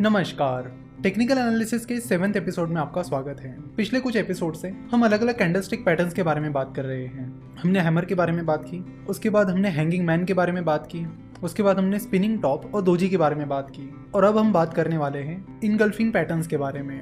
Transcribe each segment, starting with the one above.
नमस्कार। Technical analysis के 7वें episode में आपका स्वागत है। पिछले कुछ एपिसोड से हम अलग अलग कैंडलस्टिक पैटर्न्स के बारे में बात कर रहे हैं। हमने हैमर के बारे में बात की, उसके बाद हमने हैंगिंग मैन के बारे में बात की, उसके बाद हमने स्पिनिंग टॉप और दोजी के बारे में बात की, और अब हम बात करने वाले हैं इनगल्फिंग पैटर्न्स के बारे में।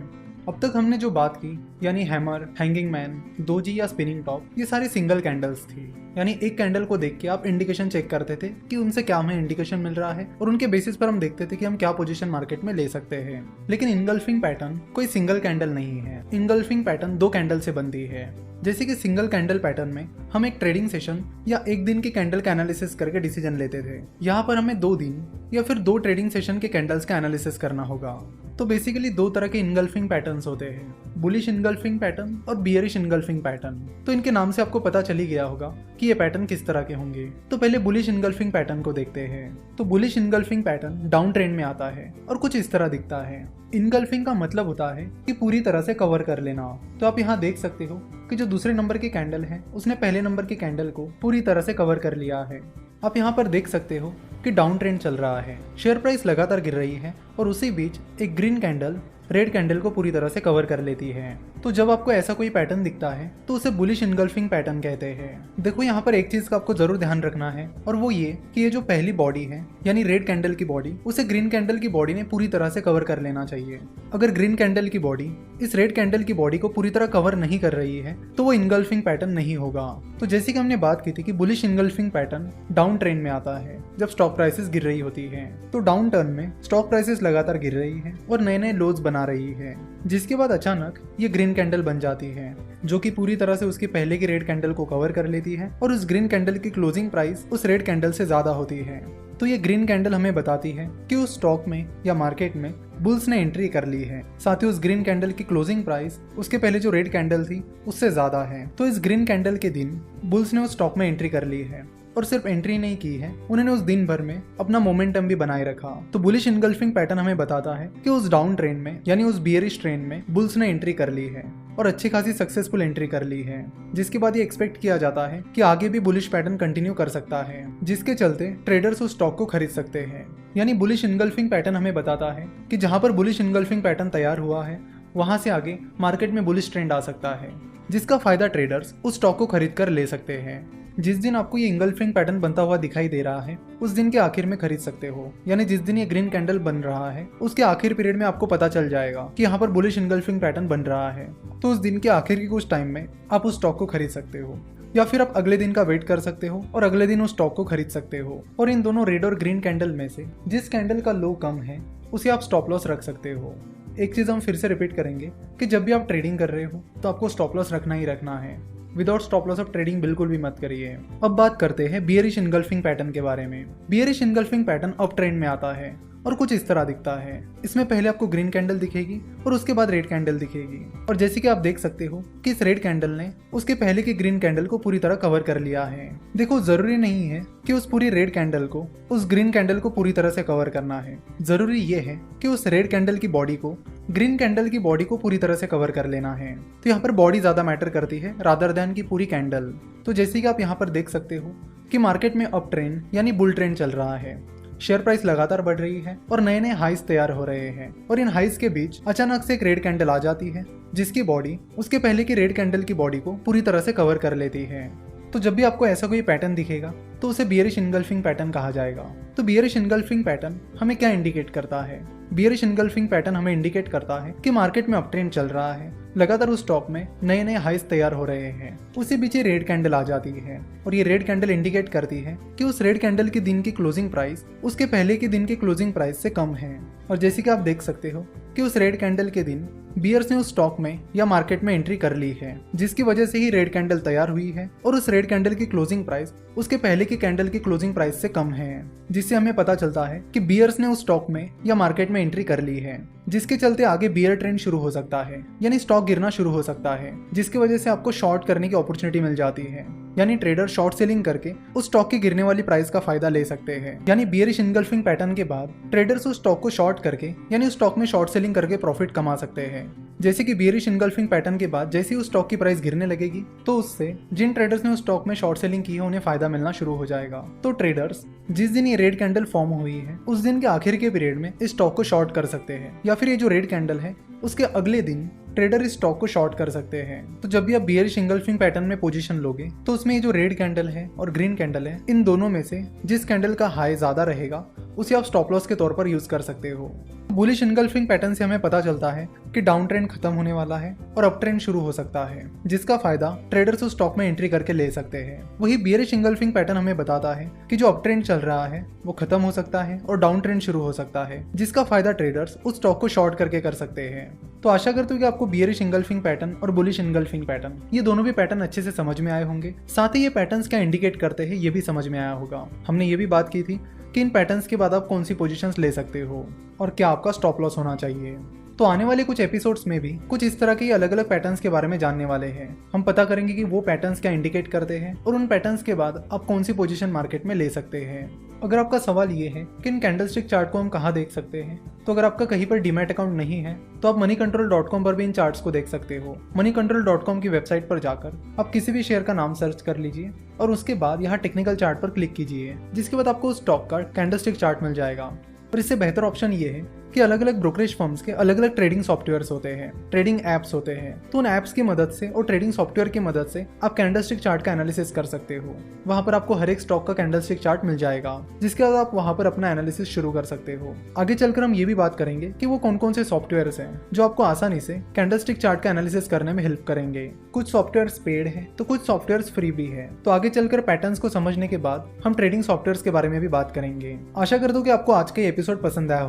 अब तक हमने जो बात की यानी हैमर, हैंगिंग मैन, दोजी या स्पिनिंग टॉप, ये सारी सिंगल कैंडल्स थी। यानी एक कैंडल को देख के आप इंडिकेशन चेक करते थे कि उनसे क्या हमें इंडिकेशन मिल रहा है और उनके बेसिस पर हम देखते थे कि हम क्या पोजीशन मार्केट में ले सकते हैं। लेकिन इनगल्फिंग पैटर्न कोई सिंगल कैंडल नहीं है। इनगल्फिंग पैटर्न दो कैंडल से बनती है। जैसे कि सिंगल कैंडल पैटर्न में हम एक ट्रेडिंग सेशन या एक दिन के कैंडल का एनालिसिस करके डिसीजन लेते थे। यहाँ पर हमें 2 दिन या फिर 2 ट्रेडिंग सेशन के कैंडल्स का एनालिसिस करना होगा। तो बेसिकली 2 तरह के इनगल्फिंग पैटर्न्स होते हैं, बुलिश इनगल्फिंग पैटर्न और बियरिश इनगल्फिंग पैटर्न। तो इनके नाम से आपको पता चल ही गया होगा कि ये पैटर्न किस तरह के होंगे। तो पहले बुलिश इनगल्फिंग पैटर्न को देखते हैं। तो bullish engulfing pattern down trend में आता है और कुछ इस तरह दिखता है। इनगल्फिंग का मतलब होता है कि पूरी तरह से कवर कर लेना। तो आप यहाँ देख सकते हो कि जो दूसरे नंबर की कैंडल है उसने पहले नंबर की कैंडल को पूरी तरह से कवर कर लिया है। आप यहाँ पर देख सकते हो कि डाउन ट्रेंड चल रहा है, शेयर प्राइस लगातार गिर रही है और उसी बीच एक ग्रीन कैंडल रेड कैंडल को पूरी तरह से कवर कर लेती है। तो जब आपको ऐसा कोई पैटर्न दिखता है तो उसे बुलिश इनगल्फिंग पैटर्न कहते हैं। देखो यहाँ पर एक चीज का आपको जरूर ध्यान रखना है और वो ये कि ये जो पहली बॉडी है यानी रेड कैंडल की बॉडी, उसे ग्रीन कैंडल की बॉडी ने पूरी तरह से कवर कर लेना चाहिए। अगर ग्रीन कैंडल की बॉडी इस रेड कैंडल की बॉडी को पूरी तरह कवर नहीं कर रही है तो वो इनगल्फिंग पैटर्न नहीं होगा। तो जैसे कि हमने बात की थी कि bullish engulfing pattern down trend में आता है जब स्टॉक प्राइसेस गिर रही होती है। तो डाउन टर्न में स्टॉक प्राइसेस लगातार गिर रही है और नए नए लोज बना रही है, जिसके बाद अचानक ये ग्रीन कैंडल बन जाती है जो कि पूरी तरह से उसके पहले की रेड कैंडल को कवर कर लेती है और उस ग्रीन कैंडल की क्लोजिंग प्राइस उस रेड कैंडल से ज्यादा होती है। तो ये ग्रीन कैंडल हमें बताती है कि उस स्टॉक में या मार्केट में बुल्स ने एंट्री कर ली है। साथ ही उस ग्रीन कैंडल की क्लोजिंग प्राइस उसके पहले जो रेड कैंडल थी उससे ज्यादा है। तो इस ग्रीन कैंडल के दिन बुल्स ने उस स्टॉक में एंट्री कर ली है और सिर्फ एंट्री नहीं की है, उन्होंने उस दिन भर में अपना मोमेंटम भी बनाए रखा। तो बुलिश इनगल्फिंग पैटर्न हमें बताता है कि उस डाउन ट्रेंड में यानी उस बियरिश ट्रेंड में बुल्स ने एंट्री कर ली है और अच्छी खासी सक्सेसफुल एंट्री कर ली है, जिसके बाद ये एक्सपेक्ट किया जाता है कि आगे भी बुलिश पैटर्न कंटिन्यू कर सकता है, जिसके चलते ट्रेडर्स उस स्टॉक को खरीद सकते हैं। यानी बुलिश इनगल्फिंग पैटर्न हमें बताता है कि जहां पर बुलिश इनगल्फिंग पैटर्न तैयार हुआ है वहां से आगे मार्केट में बुलिश ट्रेंड आ सकता है, जिसका फायदा ट्रेडर्स उस स्टॉक को खरीद कर ले सकते हैं। जिस दिन आपको ये इंगल्फिंग पैटर्न बनता हुआ दिखाई दे रहा है उस दिन के आखिर में खरीद सकते हो। यानी जिस दिन ये ग्रीन कैंडल बन रहा है उसके आखिर पीरियड में आपको पता चल जाएगा कि यहाँ पर बुलिश इंगल्फिंग पैटर्न बन रहा है, तो उस दिन के आखिर के कुछ टाइम में आप उस स्टॉक को खरीद सकते हो, या फिर आप अगले दिन का वेट कर सकते हो और अगले दिन उस स्टॉक को खरीद सकते हो। और इन दोनों रेड और ग्रीन कैंडल में से जिस कैंडल का लो कम है उसे आप स्टॉप लॉस रख सकते हो। एक चीज हम फिर से रिपीट करेंगे कि जब भी आप ट्रेडिंग कर रहे हो तो आपको स्टॉप लॉस रखना ही रखना है। विदाउट स्टॉप लॉस आप ट्रेडिंग बिल्कुल भी मत करिए। अब बात करते हैं बियरिश इनगल्फिंग पैटर्न के बारे में। Bearish engulfing pattern up trend में आता है और कुछ इस तरह दिखता है। इसमें पहले आपको ग्रीन कैंडल दिखेगी और उसके बाद रेड कैंडल दिखेगी, और जैसे कि आप देख सकते हो कि इस रेड कैंडल ने उसके पहले की ग्रीन कैंडल को पूरी तरह कवर कर लिया है। देखो, जरूरी नहीं है कि उस पूरी रेड कैंडल को उस ग्रीन कैंडल को पूरी तरह से कवर करना है। जरूरी ये है कि उस रेड कैंडल की बॉडी को ग्रीन कैंडल की बॉडी को पूरी तरह से कवर कर लेना है। तो यहाँ पर बॉडी ज्यादा मैटर करती है रादर देन की पूरी कैंडल। तो जैसे कि आप यहाँ पर देख सकते हो कि मार्केट में अप ट्रेंड यानी बुल ट्रेंड चल रहा है, शेयर प्राइस लगातार बढ़ रही है और नए नए हाइस तैयार हो रहे हैं, और इन हाइस के बीच अचानक से एक रेड कैंडल आ जाती है जिसकी बॉडी उसके पहले की रेड कैंडल की बॉडी को पूरी तरह से कवर कर लेती है। तो जब भी आपको ऐसा कोई पैटर्न दिखेगा तो उसे बियरिश इनगल्फिंग पैटर्न कहा जाएगा। तो बियरिश इनगल्फिंग पैटर्न हमें क्या इंडिकेट करता है? बियरिश इनगल्फिंग पैटर्न हमें इंडिकेट करता है कि मार्केट में अप ट्रेंड चल रहा है, लगातार उस स्टॉक में नए नए हाइस तैयार हो रहे हैं, उसी बीच ये रेड कैंडल आ जाती है और ये रेड कैंडल इंडिकेट करती है कि उस रेड कैंडल के दिन की क्लोजिंग प्राइस उसके पहले के दिन की क्लोजिंग प्राइस से कम है। और जैसे कि आप देख सकते हो कि उस रेड कैंडल के दिन बियर्स ने उस स्टॉक में या मार्केट में एंट्री कर ली है, जिसकी वजह से ही रेड कैंडल तैयार हुई है और उस रेड कैंडल की क्लोजिंग प्राइस उसके पहले की कैंडल की क्लोजिंग प्राइस से कम है, जिससे हमें पता चलता है कि बियर्स ने उस स्टॉक में या मार्केट में एंट्री कर ली है, जिसके चलते आगे बियर ट्रेंड शुरू हो सकता है, यानी स्टॉक गिरना शुरू हो सकता है, जिसकी वजह से आपको शॉर्ट करने की अपॉर्चुनिटी मिल जाती है। यानी ट्रेडर शॉर्ट सेलिंग करके उस स्टॉक की गिरने वाली प्राइस का फायदा ले सकते हैं। यानी बियरिश इनगल्फिंग पैटर्न के बाद ट्रेडर्स उस स्टॉक को शॉर्ट करके यानी उस स्टॉक में शॉर्ट सेलिंग करके प्रॉफिट कमा सकते हैं। जैसे कि बियरिश इनगल्फिंग पैटर्न के बाद जैसे ही उस स्टॉक की प्राइस गिरने लगेगी तो उससे जिन ट्रेडर्स ने उस स्टॉक में शॉर्ट सेलिंग की है उन्हें फायदा मिलना शुरू हो जाएगा। तो ट्रेडर्स जिस दिन ये रेड कैंडल फॉर्म हुई है उस दिन के आखिर के पीरियड में इस स्टॉक को शॉर्ट कर सकते हैं, या फिर ये जो रेड कैंडल है उसके अगले दिन ट्रेडर इस स्टॉक को शॉर्ट कर सकते हैं। तो जब भी आप बियरिश इंगल्फिंग पैटर्न में पोजीशन लोगे तो उसमें ये जो रेड कैंडल है और ग्रीन कैंडल है, इन दोनों में से जिस कैंडल का हाई ज्यादा रहेगा उसे आप स्टॉप लॉस के तौर पर यूज कर सकते हो। बुलिश इंगल्फिंग पैटर्न से हमें पता चलता है कि डाउन ट्रेंड खत्म होने वाला है और अप ट्रेंड शुरू हो सकता है, जिसका फायदा ट्रेडर्स उस स्टॉक में एंट्री करके ले सकते हैं। वही बियरिश इंगल्फिंग पैटर्न हमें बताता है कि जो अप ट्रेंड चल रहा है वो खत्म हो सकता है और डाउन ट्रेंड शुरू हो सकता है, जिसका फायदा ट्रेडर्स उस स्टॉक को शॉर्ट करके कर सकते हैं। तो आशा करते हो कि आपको बियरिश इंगल्फिंग पैटर्न और बुलिश इंगल्फिंग पैटर्न ये दोनों भी पैटर्न अच्छे से समझ में आए होंगे। साथ ही ये पैटर्न्स क्या इंडिकेट करते हैं ये भी समझ में आया होगा। हमने ये भी बात की थी कि इन पैटर्न्स के बाद आप कौन सी पोजीशंस ले सकते हो और क्या आपका स्टॉप लॉस होना चाहिए। तो आने वाले कुछ एपिसोड्स में भी कुछ इस तरह के अलग अलग पैटर्न्स के बारे में जानने वाले हैं। हम पता करेंगे कि वो पैटर्न्स क्या इंडिकेट करते हैं और उन पैटर्न्स के बाद आप कौन सी पोजीशन मार्केट में ले सकते हैं। अगर आपका सवाल ये है कि इन कैंडलस्टिक चार्ट को हम कहाँ देख सकते हैं, तो अगर आपका कहीं पर डीमैट अकाउंट नहीं है तो आप moneycontrol.com पर भी इन चार्ट्स को देख सकते हो। moneycontrol.com की वेबसाइट पर जाकर आप किसी भी शेयर का नाम सर्च कर लीजिए और उसके बाद यहाँ टेक्निकल चार्ट पर क्लिक कीजिए, जिसके बाद आपको उस स्टॉक का कैंडलस्टिक चार्ट मिल जाएगा। और इससे बेहतर ऑप्शन ये है कि अलग अलग ब्रोकरेज फर्म्स के अलग अलग ट्रेडिंग सॉफ्टवेयर्स होते हैं, ट्रेडिंग ऐप्स होते हैं। तो उन ऐप्स की मदद से और ट्रेडिंग सॉफ्टवेयर की मदद से आप कैंडलस्टिक चार्ट का एनालिसिस कर सकते हो। वहां पर आपको हर एक स्टॉक का कैंडलस्टिक चार्ट मिल जाएगा, जिसके बाद आप वहां पर अपना एनालिसिस शुरू कर सकते हो। आगे चलकर हम ये भी बात करेंगे कि वो कौन कौन से सॉफ्टवेयर्स हैं जो आपको आसानी से कैंडलस्टिक चार्ट का एनालिसिस करने में हेल्प करेंगे। कुछ सॉफ्टवेयर्स पेड है तो कुछ सॉफ्टवेयर्स फ्री भी है। तो आगे चलकर पैटर्न्स को समझने के बाद हम ट्रेडिंग सॉफ्टवेयर्स के बारे में भी बात करेंगे। आशा करता हूं कि आपको आज का एपिसोड पसंद आया।